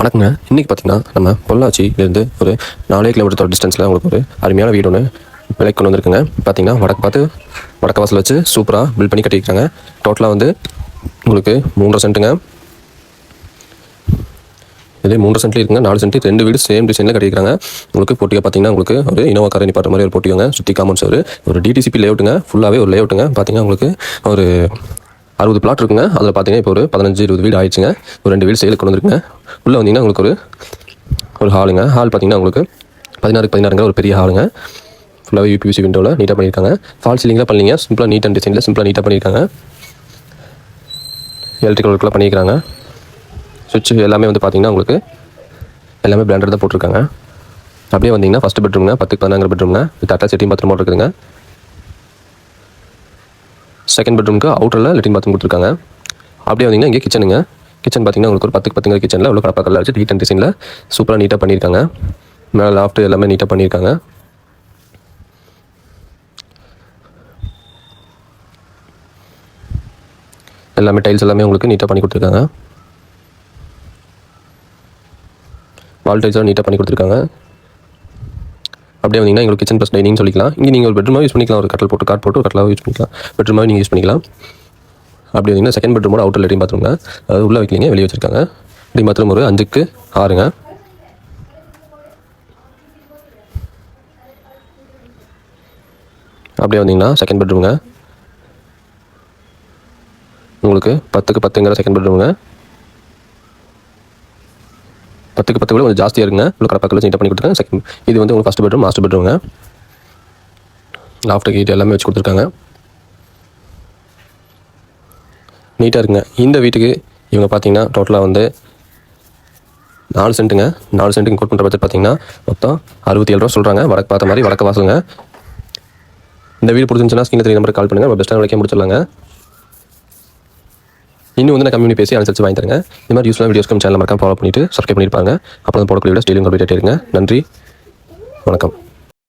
வணக்கங்க. இன்றைக்கி பார்த்தீங்கன்னா நம்ம பொள்ளாச்சியிலேருந்து ஒரு 4 கிலோமீட்டர் டிஸ்டன்ஸில் உங்களுக்கு ஒரு அருமையான வீடு ஒன்று விலைக்கு கொண்டு வந்திருக்குங்க. பார்த்தீங்கன்னா வடக்கு வாசல் வச்சு சூப்பராக பில்ட் பண்ணி கட்டியிருக்காங்க. டோட்டலாக வந்து உங்களுக்கு 3.5 சென்ட்டுங்க. இதே 3 சென்ட்ல இருக்குங்க. 4 சென்ட் 2 வீடு சேம் டிசைனில் கட்டியிருக்காங்க. உங்களுக்கு போட்டியாக பார்த்தீங்கன்னா உங்களுக்கு ஒரு இனோவா காரை நிப்பாட்டுற மாதிரி ஒரு போட்டியோங்க. சுற்றி காமௌண்ட்ஸ் ஒரு டிடிசிபி லேஅவுட்டுங்க. ஃபுல்லாகவே ஒரு லேஅவுட்டுங்க. பார்த்தீங்கன்னா உங்களுக்கு ஒரு 60 பிளாட் இருக்குங்க. அதில் பார்த்தீங்கன்னா இப்போ ஒரு 15-20 வீடு ஆயிடுச்சுங்க. ஒரு 2 வீடு சேலுக்கு கொண்டு வந்துருக்குங்க. உள்ளே வந்தீங்கன்னா உங்களுக்கு ஒரு ஹாலுங்க. ஹால் பார்த்தீங்கன்னா உங்களுக்கு 16 ஒரு பெரிய ஹாலுங்க. ஃபுல்லாகவே யூபிவிசி விண்டோவில் நீட்டாக பண்ணியிருக்காங்க. ஃபால் சீலிங்கில் பண்ணிங்க. சிம்பிளாக நீட் அண்ட் டிசைனில் சிம்பிளாக நீட்டாக பண்ணியிருக்காங்க. எலக்ட்ரிக்கல் ஒர்க்கில் பண்ணியிருக்காங்க. சுவிட்ச் எல்லாமே வந்து பார்த்தீங்கன்னா உங்களுக்கு எல்லாமே பிராண்டட் தான் போட்டிருக்காங்க. அப்படியே வந்தீங்கன்னா ஃபஸ்ட்டு பெட்ரூம்ங்க. 10-14 பெட்ரூம்ங்க. வித் அட்டாச் லெட்டின் பாத்ரூம் இருக்குதுங்க. செகண்ட் பெட்ரூமுக்கு அவுட்டரில் லெட்டின் பாத்ரூம் கொடுத்துருக்காங்க. அப்படியே வந்தீங்கன்னா இங்கே கிச்சனுங்க. கிச்சன் பார்த்தீங்கன்னா உங்களுக்கு ஒரு 10-10 கிச்சனில் உள்ள கடப்பாக்கல்ல வச்சு நீட் அண்ட் டிசைனில் சூப்பராக நீட்டாக பண்ணியிருக்காங்க. மேலே லாஃப்ட் எல்லாமே நீட்டாக பண்ணியிருக்காங்க. எல்லாமே டைல்ஸ் எல்லாமே உங்களுக்கு நீட்டாக பண்ணி கொடுத்துருக்காங்க. வால் டைல்ஸாக நீட்டாக பண்ணி கொடுத்துருக்காங்க. அப்படியே வந்தீங்கன்னா எங்களுக்கு கிச்சன் ப்ளஸ் டைனிங் சொல்லிக்கலாம். இங்கே நீங்கள் ஒரு பெட்ரூமாக யூஸ் பண்ணிக்கலாம். ஒரு கட்டல் போட்டு ஒரு கட்டலாக யூஸ் பண்ணிக்கலாம். பெட்ரூமாக நீங்கள் யூஸ் பண்ணிக்கலாம். அப்படி வந்தீங்கன்னா செகண்ட் பெட்ரூமோட அவுட்டர் லெட்டின் பாத்ரூம்ங்க. அது உள்ளே வைக்கலிங்க, வெளியே வச்சுருக்காங்க. லெட்டின் பாத்ரூம் ஒரு 5x6ங்க. அப்படியே வந்தீங்கன்னா செகண்ட் பெட்ரூமுங்க. உங்களுக்கு 10x10ங்கிற செகண்ட் பெட்ரூமுங்க. 10x10 கூட கொஞ்சம் ஜாஸ்தியாக இருக்குங்க. உள்ள கடப்பாக்கல்ல நீட்டாக பண்ணி கொடுத்துருக்காங்க. இது வந்து உங்களுக்கு ஃபஸ்ட் பெட்ரூம், மாஸ்டர் பெட்ரூமுங்க. லாஃப்ட் கேட் எல்லாமே வச்சு கொடுத்துருக்காங்க. நீட்டாக இருக்குங்க. இந்த வீட்டுக்கு இவங்க பார்த்தீங்கன்னா டோட்டலாக வந்து 4 சென்ட்டுங்க. 4 சென்ட்டுக்கு கோட் பண்ணுற பட்சம் பார்த்தீங்கன்னா மொத்தம் 67 ரூபா சொல்கிறாங்க. வடக்கு பார்த்த மாதிரி வடக்கு வாசலுங்க. இந்த வீடு பிடிச்சிருந்துச்சுன்னா ஸ்கிரீனில் 3 நம்பருக்கு கால் பண்ணுங்கள். நம்ம பெஸ்ட்டாக வரைக்கும் முடிச்சிடலாங்க. இன்னும் வந்து நான் கம்யூனி பேசி அனுசரித்து வாங்கி தரேங்க. இந்த மாதிரி யூஸ்ஃபுல்லான வீடியோஸ்க்கு நம்ம சேனல் மறக்காம ஃபாலோ பண்ணிவிட்டு சப்ஸ்கிரைப் பண்ணியிருப்பாங்க. அப்புறம் போடக்கூடிய வீடியோஸ் டெய்லியும் கம்ப்ளீட் ஆகிருங்க. நன்றி, வணக்கம்.